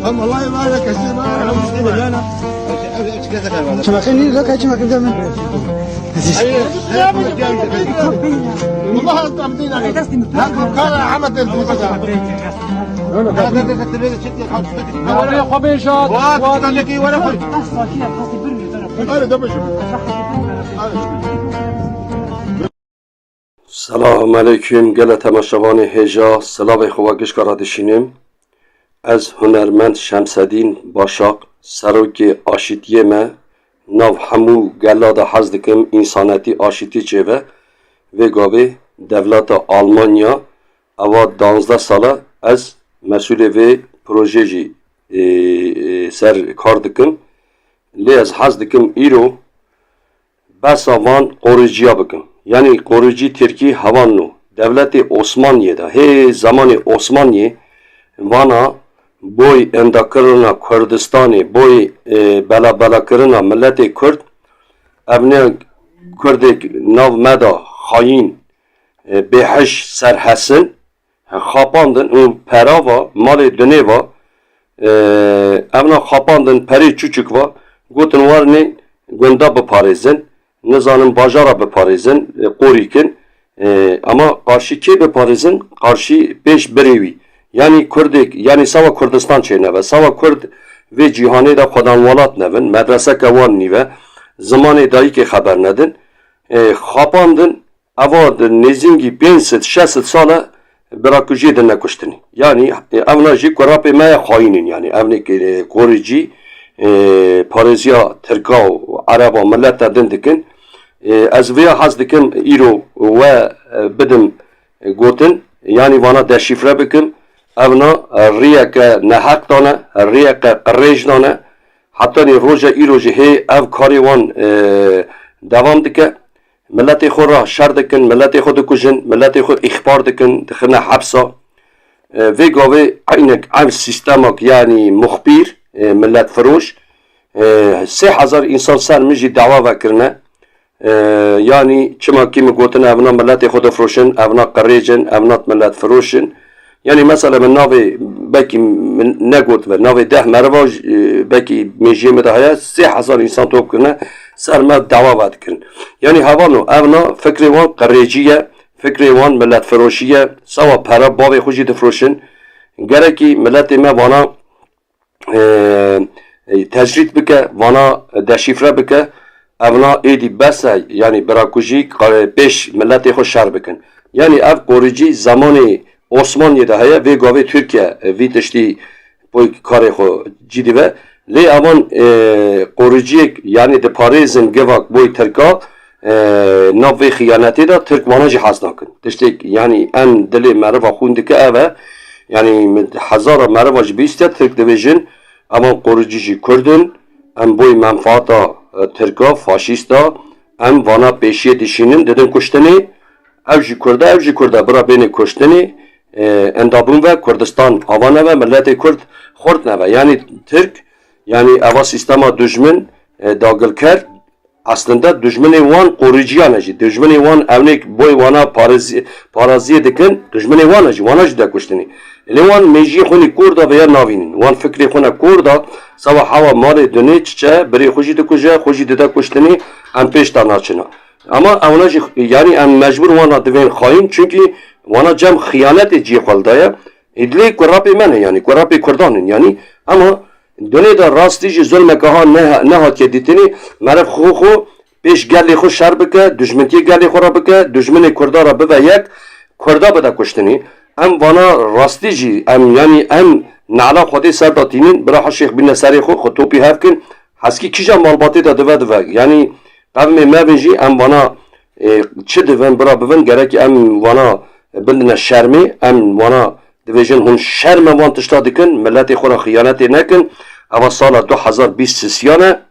والله ما لك شيء ما شمخني لك هاي شمخن زمان والله الطمدين كان عمد ولا خبيشات ولا خي هذا دبش سلام علیکم گل تماشاوان هجا سلاو خواه گشکارا دشینیم از هنرمند شمسدین باشاق سروک آشیتیه ما ناو همو گلاده حز دکم انسانتی آشیتی چه و گاوه دولت آلمانیا اوا 12 ساله از مسئول و پروژه جی سر کار دکم لی از حز دکم ایرو بس آوان قورجیا بکم یعنی قورجی ترکی هوانو دولت عثمانیه ده هی زمان عثمانیه وانا boy endakırına Kürdistan'ı boy bela kırına milleti Kürt evne Kürdik nav meda hain behiş serhesin xapandın o perava mali döneva evne xapandın peri küçük va gotun var ne gunda beparizin nizanın bajara beparizin qorikin ama karşı ki beparizin karşı 5 birevi yani Kürdik, yani Sava Kürdistan çeyne ve Sava Kürd ve cihane de Xodanwalat nevin, medrese kevan nive, zamanı dahi ki haber nedin, xapandın, avad nezingi 500-600 sala bırakıcı dinle kuştini. Yani evnacı kurapi maya hainin yani, evne korici, Parizya, Türka, Araba, millete dindikin, az veya haz dikim iro ve bidim gotin, yani vana deşifre bikim, evna riyek nehak dana, riyek qirrej dana, hatta ni roja iroji hey ev kari wan devam dike, milleti xo ra şer dikin, milleti xo dikujin, milleti xo ihbar dikin, dixine hapsa, ve gave aynek ev sistemak yani muhbir, millet firoş, 3000 insan ser miji dava vekirne, yani çima kimi gotin evna milleti xo difroşin, evna qirrejin, evna millet firoşin, yani mesela ben navi belki ne gurt ve navi 10 mervaj belki mecime de haya 3000 insan topkuna serme dava vadkin. Yani havano evna fikri wan qirreciye, fikri wan millet firoşiye, sava para bavi xuji difroşin. Gereki milleti me vana tecrit bike, vana deşifre bike, evna edi besa yani bırakıcı 5 milleti xo şer bikin. Yani ev qorici zamanı Osmaniye'de haya ve gave Türkiye vitişti boy kare xo ciddi ve le aman qorici yani de Paris'in gevak boy Türka navve xiyaneti da Türk vanajı hasnakin. İşte yani en dili merva xundike eve yani hazara merva jibiste Türk division aman qorici Kürdün en boy menfaata Türka faşista en vana peşiye dişinin dedim kuştani evji Kürda bura beni kuştani endabun ve Kürdistan avana ve milleti Kürt xort neve yani Türk yani ava sistema düşman dagılker aslında düşmanı wan qoriciyanacı düşmanı wan evnek boy wana paraziye dikin düşmanı wanacı da kuştini lewan meji xuni Kurda veya navinin wan fikri xuna Kurda sava hava mali döne çiçe biri xuji de kuştini em peş tanaçına ama avnacı yani em mecbur wana devin xain çünkü wana cem hıyanet edici kaldaya idli kurapi mene yani kurapi Kurdanın yani ama döne de rastici zulme kaha ne hak editini meref xo beş gelli xo şerbike düşmenti gelli xorabike düşmeni Kurdara beve yek Kurda beda kuştini em wana rastici em yani em nala xodi serdatinin bira Şeyh bin Nesari xo topi hevkin haski kija malbatı da deve yani qavme mevinji em wana çi devin bira bivin gerek em wana bildine şermi em wana division hun şerme wan tişta dikin milleti xora xiyaneti nekin ava sala 2020 yana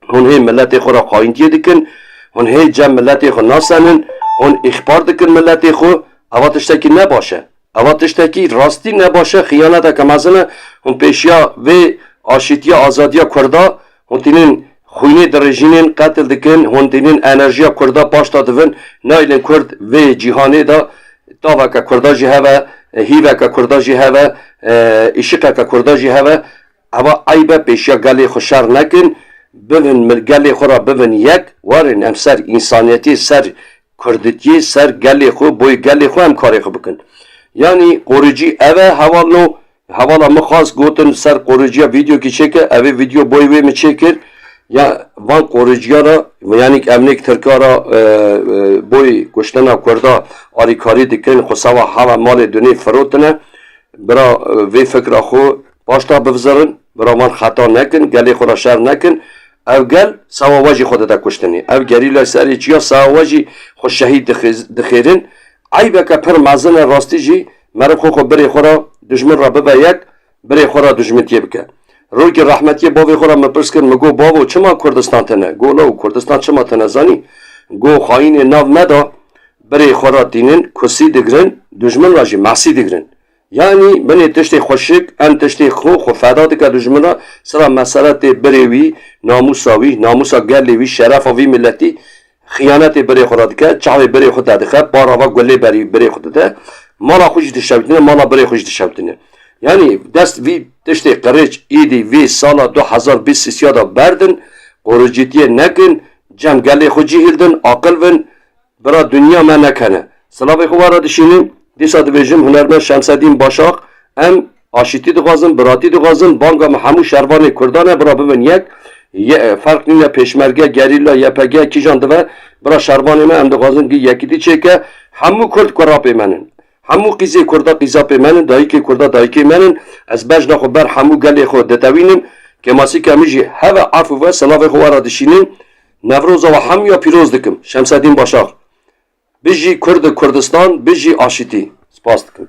hun hey milleti xora qaintiye dikin hun hey cem milleti xo nasanin hun ihbar dikin milleti xo ava tiştaki ne başa ava tiştaki rasti ne başa xiyaneta kamazını hun peşiya ve aşitiya azadiya Kurda hun tinin خوینه در رژینین قتل دکن هندینین انرژیا کردا پاشتا دون نایلن کرد و جهانه دا داوا که کردا جی هوا هیوا که کردا جی هوا اشقا که کردا جی هوا اما عیبه پیشیا گلی خوشار نکن ببین گلی خورا ببین یک وارن ام سر انسانیتی سر کردتی سر گلی خو بوی گلی خو هم کاری خو بکن یعنی قرجی اوه حوالا مخواست گوتن سر قرجی ویدیو کی چکه اوه ویدیو بوی وی می چکر یا وان قرجی را یعنی امنیک ترکارا بوی گشتنا کردا آری کاری دکن خسوا هوا مال دنی فروتنه برا وی فکر خو باشتا بفزرن برا من خطا نکن گلی خورا شر نکن او گل سواواجی خود دا کشتنی او گریلا سری چیا سواواجی خود شهید دخیرن عیبه که پر مازن راستی جی مرب خو بری خورا دجمن را ببا یک بری خورا دجمنتیه بکه روی که رحمتیه باوی خورا مپرس کن مگو باو چما کردستان تنه گو لو کردستان چما تنه زانی گو خواهین ناو مدا بری خورا دینن کسی دگرن دجمن را جی معصی دگرن یعنی من تشتی خوشک ام تشتی خو فدا دکه دجمن را سرا مسئلت بریوی ناموساوی ناموسا گلیوی شرفاوی ملتی خیانت بری خورا دکه چاوی بری خود دکه باراوا گلی بری خود ده مالا خوش دشوتنه مالا بری خوش دشوتنه یعنی دست وی تشتی قرچ ایدی وی سالا 2020 سیادا بردن قرجیتیه نکن جمع گلی خود جهیلدن عاقل ون برا دنیا من نکنه سلام خوارا دشینیم دیسا دویجم هنرمند شمسدین باشاق ام آشتی دغازن براتی دغازن بانگا همو شروان کردانه برا ببین یک فرق نیه پیشمرگه گریلا یپگه کی جان دوه برا شروان من ام دغازن گی یکی دی چه که همو کرد کرا پیمنن همو قیزه کردا قیزا پیمنن دایی که کردا دایی که منن از بجنا خو بر همو گلی خود دتوینم که ماسی که میجی هوا عفو و سلاو خوارا دشینیم نوروز و هم یا پیروز دکم شمسدین باشاق بجی کرد کردستان بجی آشتی سپاس دکم